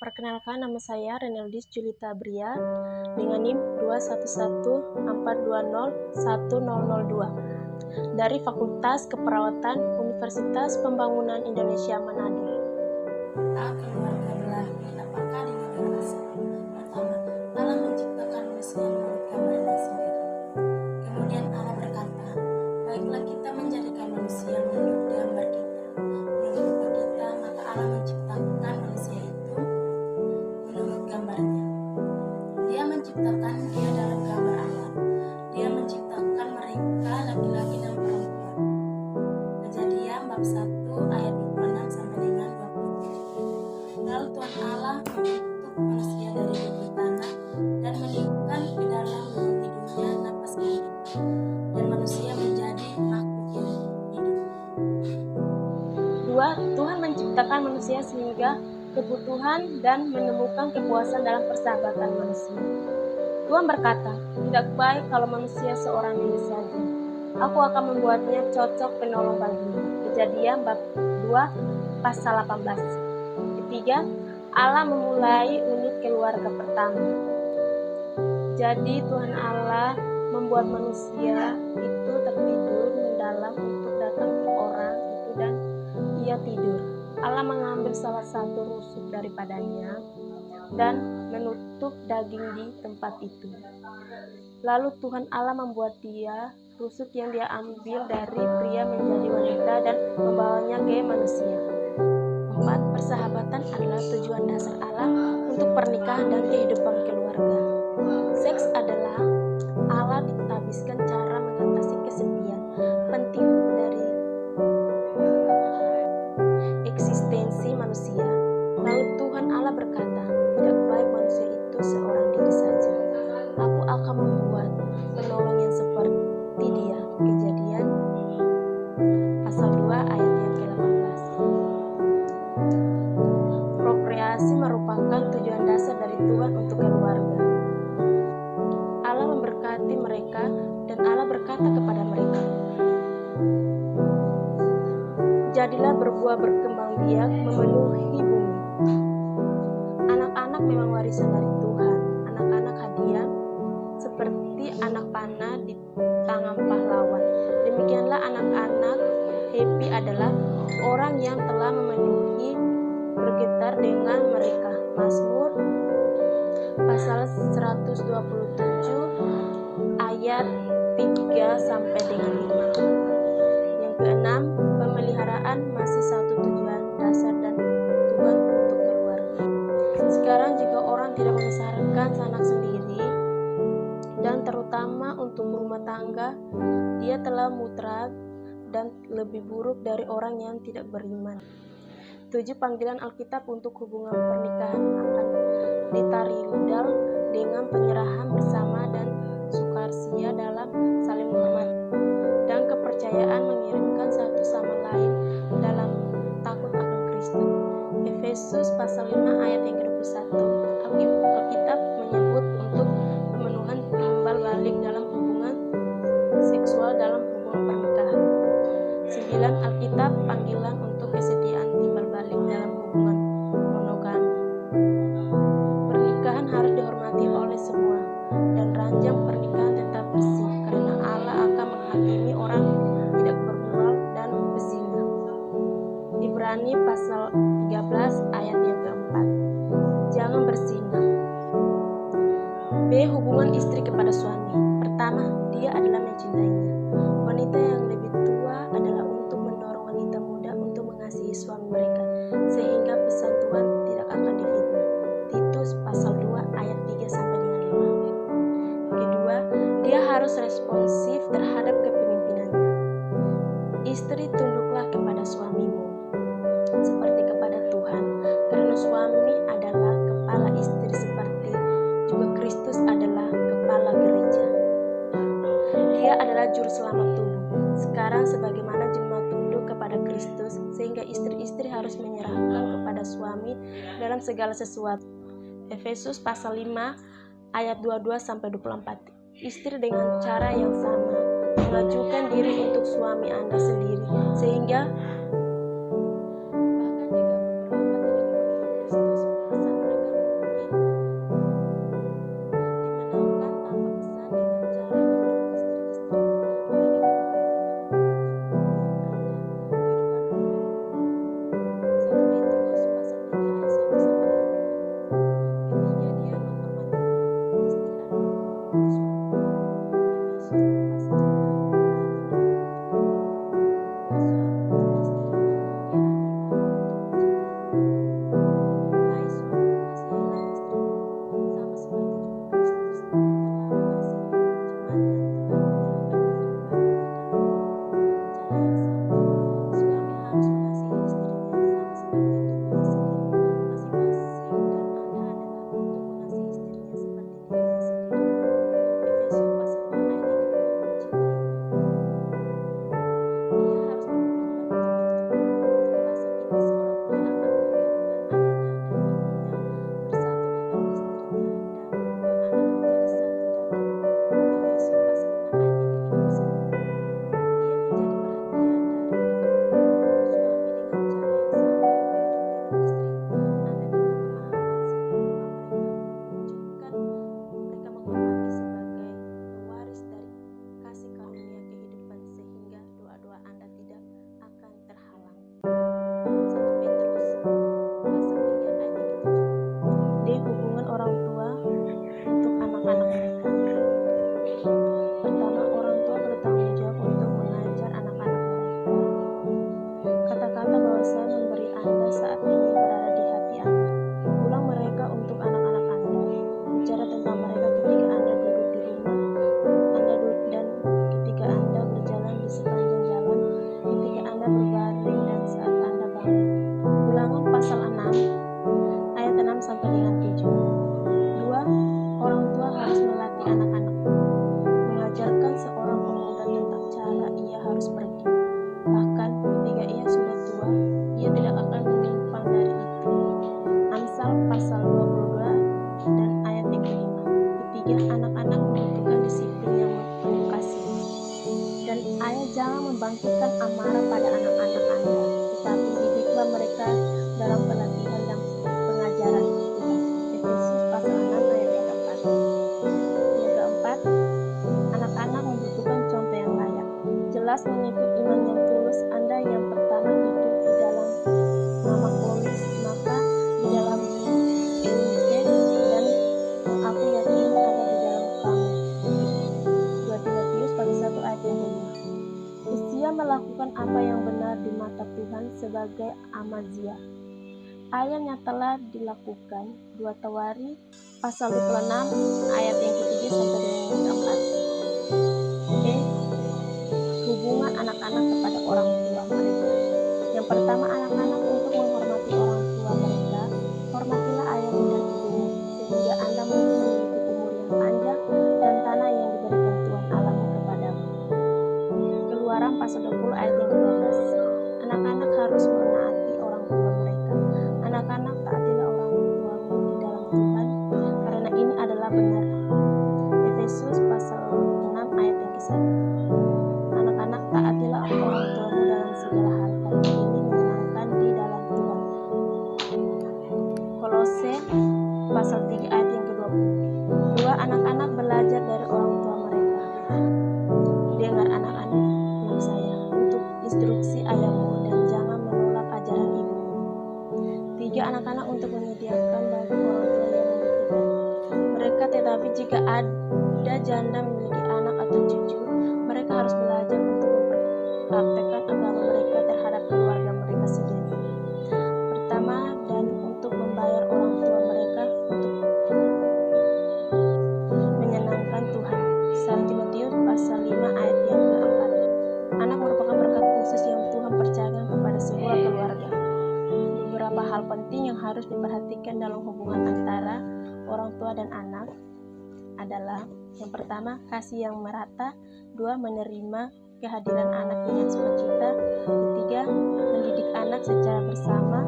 Perkenalkan, nama saya Reneldis Julita Bria dengan NIM 21142010002 dari Fakultas Keperawatan Universitas Pembangunan Indonesia Manado. Keluarga belahi, apakah di negara asal? Pertama, Allah menciptakan manusia menurut gambarnya sendiri. Kemudian Allah berkata, baiklah kita menjadikan manusia menurut gambar kita, menurut rupa kita. Maka Allah menciptakan manusia itu menurut gambarnya. Dia menciptakan dia dalam gambar Allah. Dia menciptakan mereka laki-laki dan perempuan. Kejadian bab 1 ayat 26 sampai dengan 27. Lalu Tuhan Allah membentuk manusia dari bumi tanah dan meniupkan ke dalam hidungnya napas kehidupan, dan manusia menjadi makhluk yang hidup. 2. Tuhan menciptakan manusia sehingga kebutuhan dan menemukan kepuasan dalam persahabatan manusia. Tuhan berkata, tidak baik kalau manusia seorang diri saja. Aku akan membuatnya cocok penolong baginya. Kejadian bab 2 pasal 18. Ketiga, Allah memulai unit keluarga pertama. Jadi Tuhan Allah membuat manusia itu tertidur mendalam untuk datang ke orang itu dan ia tidur. Allah mengambil salah satu rusuk daripadanya dan menutup daging di tempat itu. Lalu Tuhan Allah membuat dia rusuk yang dia ambil dari pria menjadi wanita dan membawanya ke manusia. 4. Persahabatan adalah tujuan dasar Allah untuk pernikahan dan kehidupan keluarga. Seks adalah Allah ditabiskan cara mengatasi kesepian penting dari eksistensi manusia. Lalu Tuhan Allah berkata, tidak baik manusia itu seorang diri saja. Aku akan membuat penolong yang seperti dia. Kejadian pasal 2 ayat yang ke-18. Prokreasi merupakan tujuan dasar dari Tuhan untuk keluarga. Allah memberkati mereka dan Allah berkata kepada mereka, jadilah berbuah berkembang biak memenuhi bumi. Anak-anak memang warisan dari Tuhan. Anak-anak hadiah seperti anak panah di tangan pahlawan. Demikianlah anak-anak happy adalah orang yang telah memenuhi bergetar dengan mereka. Mazmur pasal 127 ayat 3 sampai dengan 5. Yang keenam, pemeliharaan masih satu tujuan dasar dan Tuhan untuk keluarga. Sekarang jika orang tidak membesarkan anak sendiri dan terutama untuk rumah tangga, dia telah mutlak dan lebih buruk dari orang yang tidak beriman. 7. Panggilan Alkitab untuk hubungan pernikahan akan ditaridal dengan penyerahan bersama dan sukarsia dalam saling menghormati dan kepercayaan mengirimkan satu sama lain dalam takut akan Kristus. Efesus pasal 5 ayat yang ke-21. Alkitab menyebut untuk pemenuhan timbal balik dalam hubungan seksual dalam hubungan pernikahan. 9. Alkitab panggilan untuk kesetiaan timbal balik dalam hubungan monogami. Pernikahan harus dihormati oleh semua dan ranjang pernikahan tetap bersih karena Allah akan menghakimi orang tidak bermoral dan berzina. Ibrani pasal 13 ayat yang keempat. Jangan berzina. B. Hubungan istri kepada suami. Pertama, dia adalah mencintainya. Wanita yang lebih tua adalah untuk mendorong wanita muda untuk mengasihi suami mereka sehingga pesan Tuhan tidak akan difitnah. Titus pasal 2 ayat 3 sampai dengan 5. Kedua, dia harus responsif terhadap kepemimpinannya. Istri, tunduklah kepada suamimu seperti kepada Tuhan, karena suami adalah kepala istri seperti juga Kristus adalah kepala gereja. Dia adalah juru selamat tubuh. Sekarang sebagaimana jemaat tunduk kepada Kristus, sehingga istri-istri harus menyerahkan kepada suami dalam segala sesuatu. Efesus pasal 5 ayat 22 sampai 24. Istri dengan cara yang sama mengajukan diri untuk suami Anda sendiri, sehingga bahkan jika beberapa tidak mengerti Kristus, pesan mereka dalam pelatihan dan pengajaran Tuhan. Efesus pasal 6 ayat yang keempat. Yang keempat, anak-anak membutuhkan contoh yang layak. Jelas mengikut iman yang tulus, Anda yang pertama hidup di dalam mama Klolis, maka di dalam Eunike, dan yang aku yakin ada di dalam kamu. 2 Timotius pasal 1 ayat yang kedua. Usia melakukan apa yang benar di mata Tuhan sebagai Amazia. Ayat yang telah dilakukan 2 Tawari pasal 26 ayat yang ketiga sampai dengan yang keempat. Hubungan anak-anak kepada orang tua mereka. Yang pertama, anak-anak untuk menghormati orang tua mereka. Hormatilah ayahmu dan ibumu, sehingga Anda mungkin memiliki umur yang panjang dan tanah yang diberikan Tuhan Allahmu kepadamu. Keluaran pasal 20 ayat yang ke-12. Anak-anak harus menaati orang tua mereka. Anak-anak, taatilah orang tuamu di dalam Tuhan, karena ini adalah benar. Efesus pasal 6 ayat yang ke-1. Anak-anak, taatilah orang tuamu dalam segala hal, karena ini menyenangkan di dalam Tuhan. Kolose pasal 3 ayat yang ke-20. 2. Anak-anak belajar dari orang tua mereka. Dengar anak-anak yang sayang, untuk instruksi ayahmu dan jangan menolak ajaran ibumu. 3. Anak-anak untuk menyediakan bagi orang tua yang membutuhkan mereka, tetapi jika ada janda memiliki anak atau cucu, mereka harus belajar untuk mempraktekkan agama mereka terhadap keluarga mereka sendiri. Pertama, dan untuk membayar orang tua mereka untuk menyenangkan Tuhan. 1 Timotius pasal 5 ayat yang ke-4. Anak merupakan berkat khusus yang Tuhan percayakan kepada sebuah keluarga. Beberapa hal penting yang harus diperhatikan dalam hubungan antara orang tua dan anak adalah: yang pertama, kasih yang merata. 2. Menerima kehadiran anak dengan sukacita. 3. Mendidik anak secara bersama.